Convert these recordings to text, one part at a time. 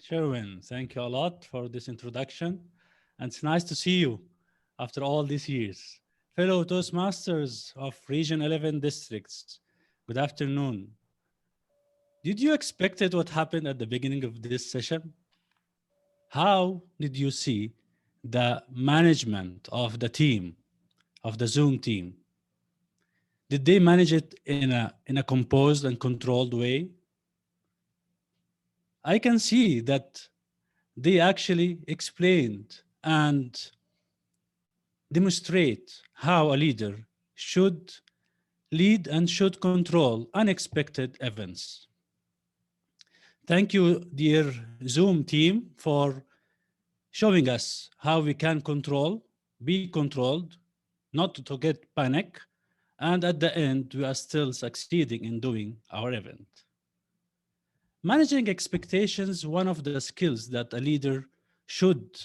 Sherwin, thank you a lot for this introduction. And it's nice to see you after all these years. Fellow Toastmasters of Region 11 districts, good afternoon. Did you expect it what happened at the beginning of this session? How did you see the management of the team, of the Zoom team? Did they manage it in a composed and controlled way? I can see that they actually explained and demonstrate how a leader should lead and should control unexpected events. Thank you, dear Zoom team, for showing us how we can control, be controlled, not to get panic, and at the end, we are still succeeding in doing our event. Managing expectations, one of the skills that a leader should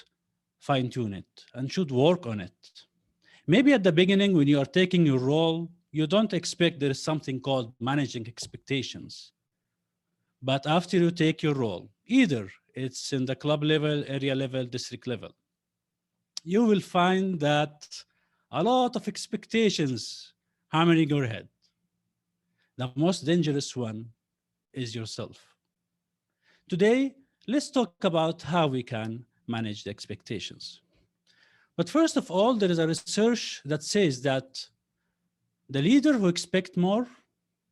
fine-tune it and should work on it. Maybe at the beginning, when you are taking your role, you don't expect there is something called managing expectations. But after you take your role, either it's in the club level, area level, district level, you will find that a lot of expectations hammering your head. The most dangerous one is yourself. Today, let's talk about how we can manage the expectations. But first of all, there is a research that says that the leader who expects more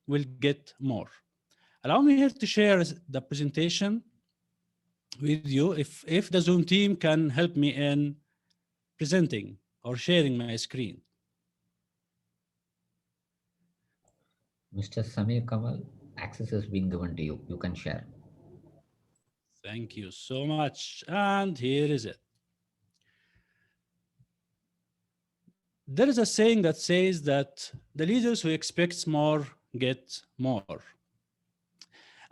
will get more. Allow me here to share the presentation with you if the Zoom team can help me in presenting or sharing my screen. Mr. Samir Kamal, access has been given to you. You can share. Thank you so much. And here is it. There is a saying that says that the leaders who expect more get more.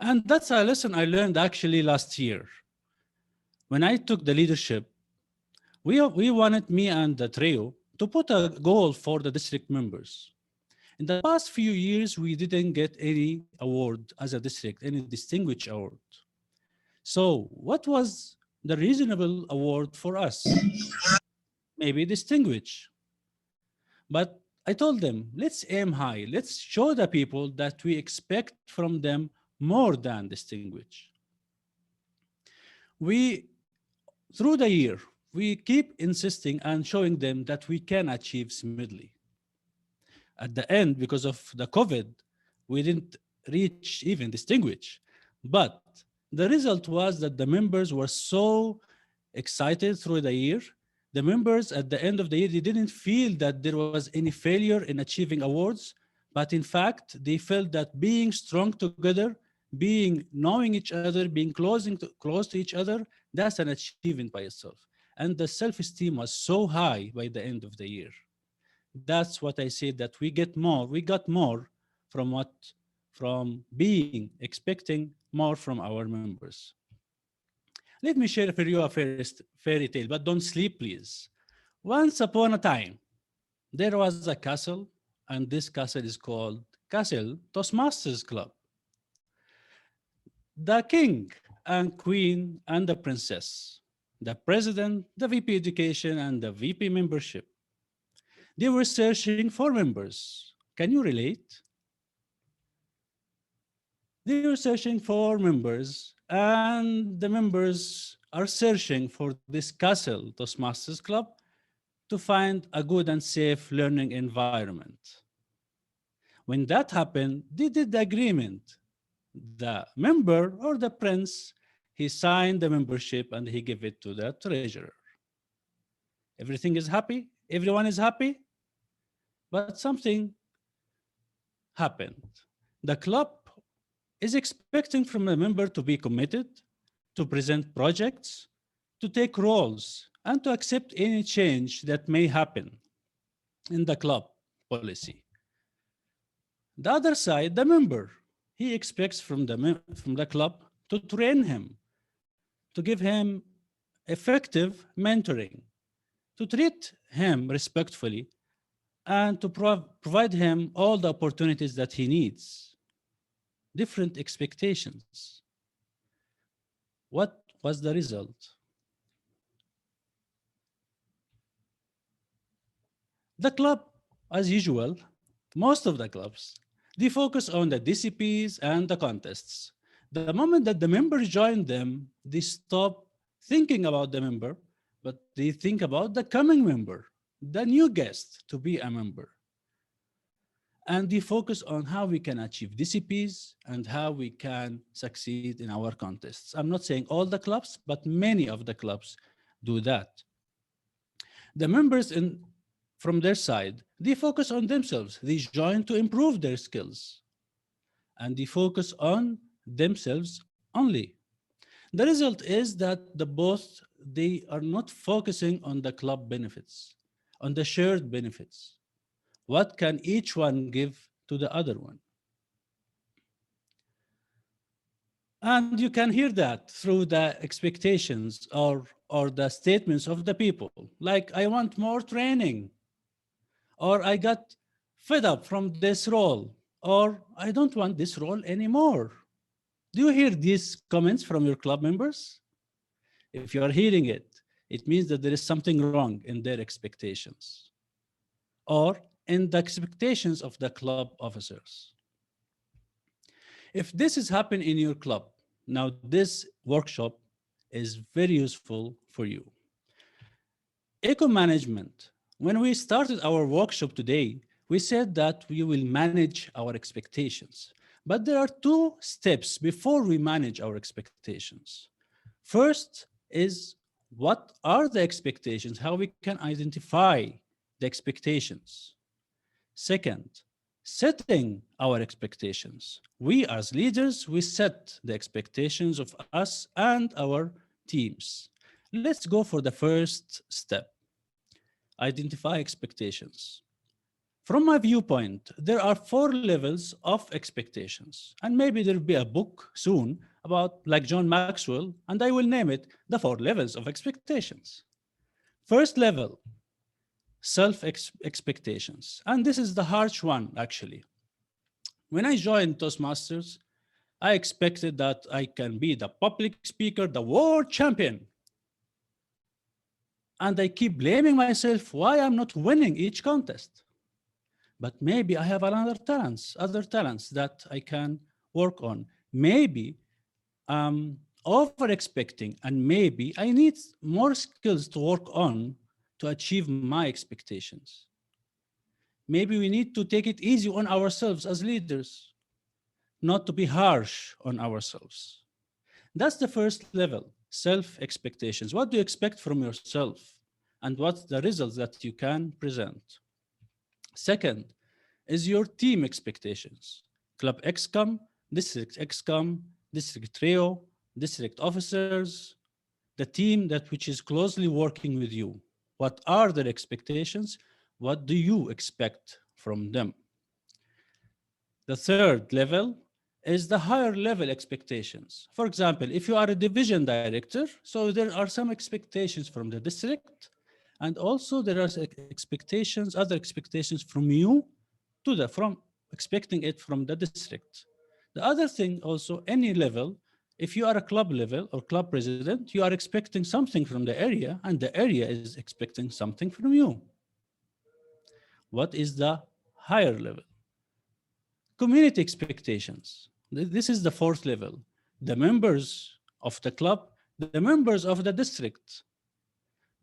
And that's a lesson I learned actually last year. When I took the leadership, we wanted, me and the trio, to put a goal for the district members. In the past few years, we didn't get any award as a district, any distinguished award. So what was the reasonable award for us? Maybe distinguished. But I told them, let's aim high. Let's show the people that we expect from them more than distinguished. Through the year, we keep insisting and showing them that we can achieve smoothly. At the end, because of the COVID, we didn't reach even distinguished. But the result was that the members were so excited through the year. The members at the end of the year, they didn't feel that there was any failure in achieving awards, but in fact, they felt that being strong together, knowing each other, being close to each other, that's an achievement by itself. And the self-esteem was so high by the end of the year. That's what I said, that we got more from being expecting more from our members. Let me share for you a fairy tale, but don't sleep, please. Once upon a time, there was a castle, and this castle is called Castle Toastmasters Club. The king and queen and the princess, the president, the VP education, and the VP membership, they were searching for members. Can you relate? They were searching for members, and the members are searching for this castle, Toastmasters Club, to find a good and safe learning environment. When that happened, they did the agreement. The member or the prince, he signed the membership and he gave it to the treasurer. Everything is happy, everyone is happy, but something happened. The club is expecting from a member to be committed, to present projects, to take roles, and to accept any change that may happen in the club policy. The other side, the member, he expects from the club to train him, to give him effective mentoring, to treat him respectfully, and to provide him all the opportunities that he needs. Different expectations. What was the result? The club, as usual, most of the clubs, they focus on the DCPs and the contests. The moment that the members join them, they stop thinking about the member, but they think about the coming member, the new guest to be a member. And they focus on how we can achieve DCPs and how we can succeed in our contests. I'm not saying all the clubs, but many of the clubs do that. The members from their side, they focus on themselves. They join to improve their skills. And they focus on themselves only. The result is that they are not focusing on the club benefits, on the shared benefits. What can each one give to the other one? And you can hear that through the expectations or the statements of the people. Like, I want more training, or I got fed up from this role, or I don't want this role anymore. Do you hear these comments from your club members? If you are hearing it, it means that there is something wrong in their expectations or in the expectations of the club officers. If this is happening in your club, now this workshop is very useful for you. Eco management. When we started our workshop today, we said that we will manage our expectations. But there are two steps before we manage our expectations. First is, what are the expectations? How we can identify the expectations. Second, setting our expectations. We as leaders, we set the expectations of us and our teams. Let's go for the first step. Identify expectations. From my viewpoint, there are 4 levels of expectations. And maybe there'll be a book soon about, like John Maxwell, and I will name it the 4 levels of expectations. First level, self-expectations. And this is the harsh one, actually. When I joined Toastmasters, I expected that I can be the public speaker, the world champion. And I keep blaming myself why I'm not winning each contest. But maybe I have other talents that I can work on. Maybe I'm over-expecting, and maybe I need more skills to work on to achieve my expectations. Maybe we need to take it easy on ourselves as leaders, not to be harsh on ourselves. That's the first level, self-expectations. What do you expect from yourself? And what's the results that you can present? Second is your team expectations. Club XCOM, District XCOM, District Trio, District officers, the team which is closely working with you. What are their expectations? What do you expect from them? The third level is the higher level expectations. For example, if you are a division director, so there are some expectations from the district, and also there are other expectations from you from expecting it from the district. The other thing also, any level, if you are a club level or club president, you are expecting something from the area, and the area is expecting something from you. What is the higher level? Community expectations. This is the fourth level. The members of the club, the members of the district,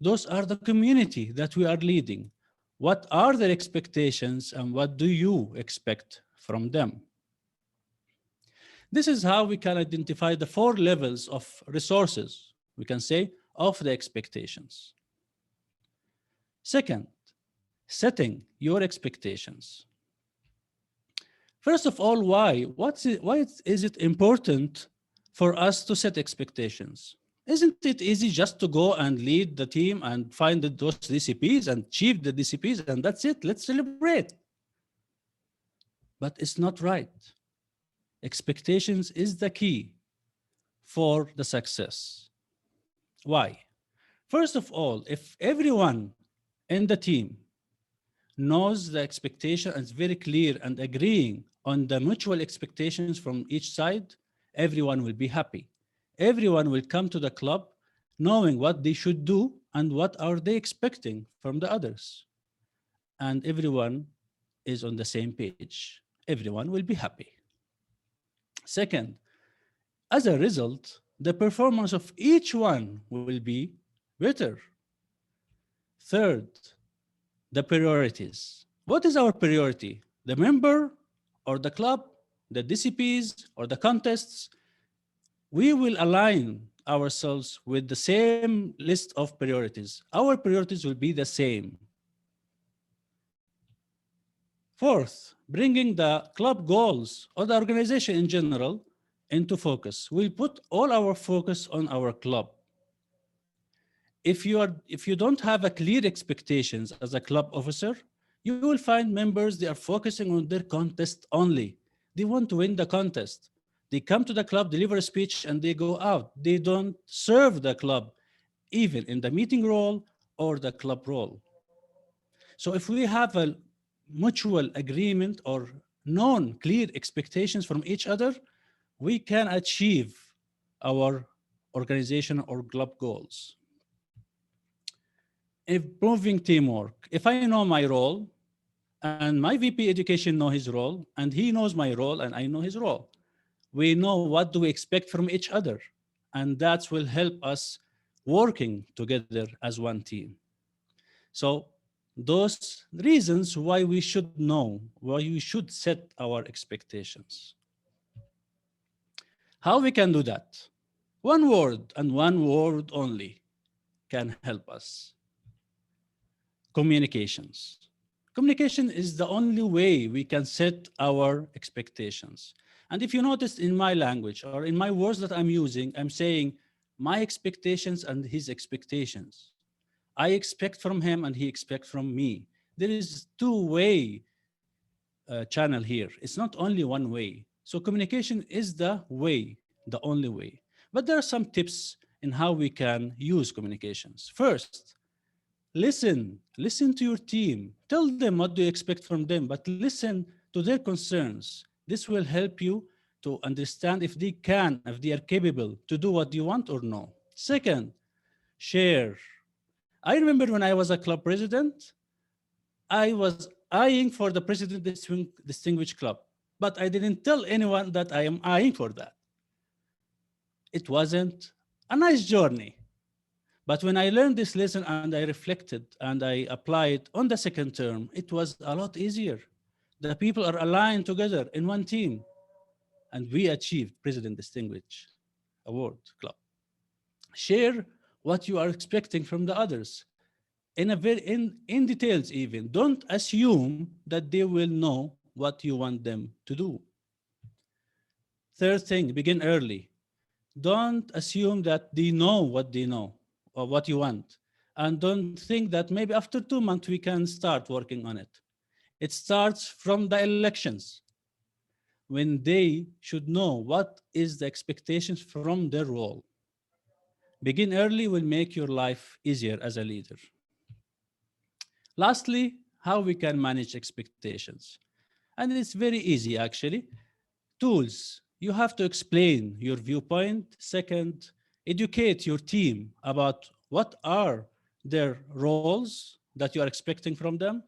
those are the community that we are leading. What are their expectations and what do you expect from them? This is how we can identify the 4 levels of resources, we can say, of the expectations. Second, setting your expectations. First of all, why? Why is it important for us to set expectations? Isn't it easy just to go and lead the team and find those DCPs and achieve the DCPs and that's it? Let's celebrate. But it's not right. Expectations is the key for the success. Why? First of all, if everyone in the team knows the expectation and is very clear and agreeing on the mutual expectations from each side, everyone will be happy. Everyone will come to the club knowing what they should do and what are they expecting from the others. And everyone is on the same page. Everyone will be happy. Second, as a result, the performance of each one will be better. Third, the priorities. What is our priority? The member or the club, the DCPs or the contests? We will align ourselves with the same list of priorities. Our priorities will be the same. Fourth, bringing the club goals or the organization in general into focus. We'll put all our focus on our club. If you don't have a clear expectations as a club officer, you will find members, they are focusing on their contest only. They want to win the contest. They come to the club, deliver a speech, and they go out. They don't serve the club, even in the meeting role or the club role. So if we have a mutual agreement or known clear expectations from each other, we can achieve our organization or club goals. Improving teamwork. If I know my role and my VP education know his role and he knows my role and I know his role, we know what do we expect from each other, and that will help us working together as one team. So those reasons why we should know, why we should set our expectations. How we can do that? One word and one word only can help us. Communications. Communication is the only way we can set our expectations. And if you notice in my language or in my words that I'm using, I'm saying my expectations and his expectations. I expect from him and he expects from me. There is two-way channel here. It's not only one way. So communication is the way, the only way. But there are some tips in how we can use communications. First, listen to your team. Tell them what do you expect from them, but listen to their concerns. This will help you to understand if they can, if they are capable to do what you want or no. Second, share. I remember when I was a club president, I was eyeing for the president distinguished club, but I didn't tell anyone that I am eyeing for that. It wasn't a nice journey. But when I learned this lesson and I reflected and I applied on the second term, it was a lot easier. The people are aligned together in one team. And we achieved President Distinguished Award Club. Share what you are expecting from the others in details even. Don't assume that they will know what you want them to do. Third thing, begin early. Don't assume that they know what they know or what you want. And don't think that maybe after 2 months we can start working on it. It starts from the elections, when they should know what is the expectations from their role. Begin early will make your life easier as a leader. Lastly, how we can manage expectations. And it's very easy actually. Tools. You have to explain your viewpoint. Second, educate your team about what are their roles that you are expecting from them.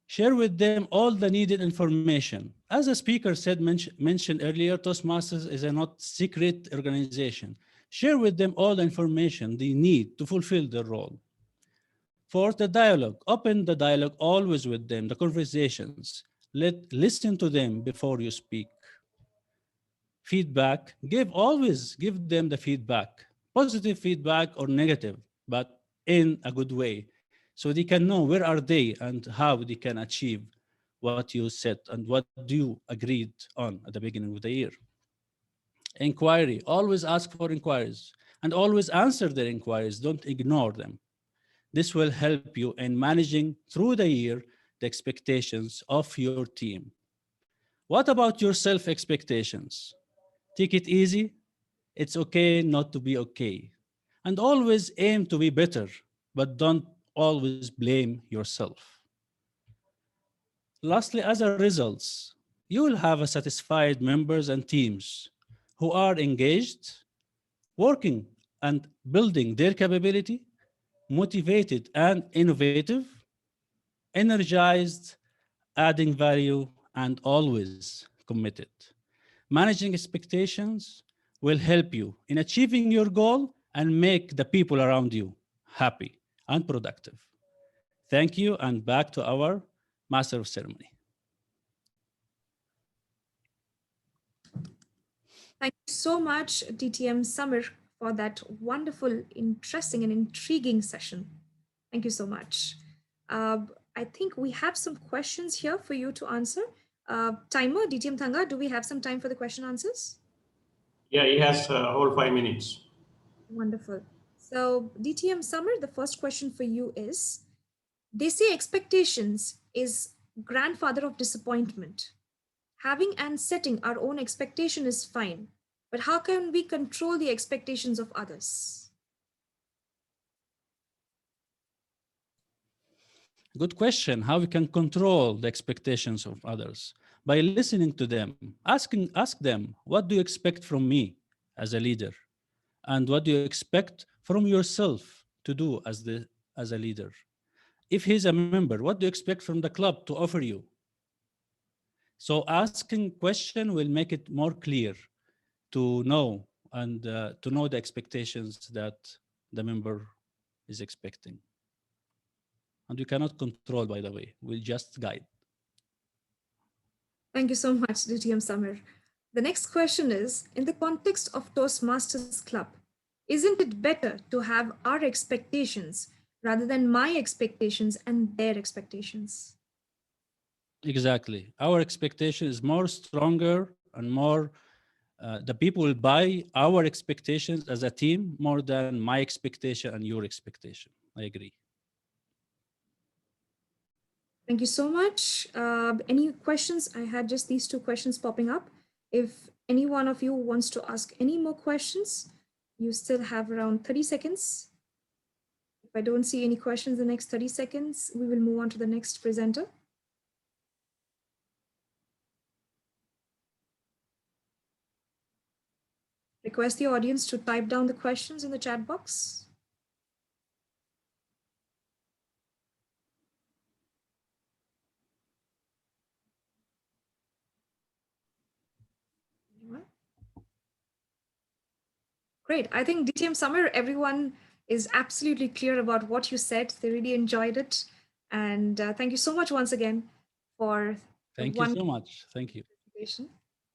Share with them all the needed information. As a speaker said, mentioned earlier, Toastmasters is a not secret organization. Share with them all the information they need to fulfill their role. Fourth, the dialogue. Open the dialogue always with them, the conversations. Listen to them before you speak. Feedback. Always give them the feedback. Positive feedback or negative, but in a good way. So they can know where are they and how they can achieve what you said and what you agreed on at the beginning of the year. Inquiry. Always ask for inquiries and always answer their inquiries. Don't ignore them. This will help you in managing through the year the expectations of your team. What about your self-expectations? Take it easy. It's okay not to be okay. And always aim to be better, but don't always blame yourself. Lastly, as a result, you will have a satisfied members and teams who are engaged, working and building their capability, motivated and innovative, energized, adding value, and always committed. Managing expectations will help you in achieving your goal and make the people around you happy and productive. Thank you, and back to our Master of Ceremony. Thank you so much, DTM Samir, for that wonderful, interesting, and intriguing session. Thank you so much. I think we have some questions here for you to answer. Timer, DTM Thanga, do we have some time for the question answers? Yeah, he has a whole 5 minutes. Wonderful. So, DTM Samir, the first question for you is, they say expectations is grandfather of disappointment. Having and setting our own expectation is fine, but how can we control the expectations of others? Good question. How we can control the expectations of others? By listening to them, ask them, what do you expect from me as a leader? And what do you expect from yourself to do as a leader? If he's a member, what do you expect from the club to offer you? So asking question will make it more clear to know and to know the expectations that the member is expecting. And you cannot control, by the way, we'll just guide. Thank you so much, DTM Samir. The next question is, in the context of Toastmasters Club, isn't it better to have our expectations rather than my expectations and their expectations? Exactly. Our expectation is more stronger and more, the people will buy our expectations as a team more than my expectation and your expectation. I agree. Thank you so much. Any questions? I had just these two questions popping up. If any one of you wants to ask any more questions, you still have around 30 seconds. If I don't see any questions in the next 30 seconds, we will move on to the next presenter. Request the audience to type down the questions in the chat box. Great. I think DTM Samir, everyone is absolutely clear about what you said. They really enjoyed it. And thank you so much once again for Thank you so much. Thank you. presentation.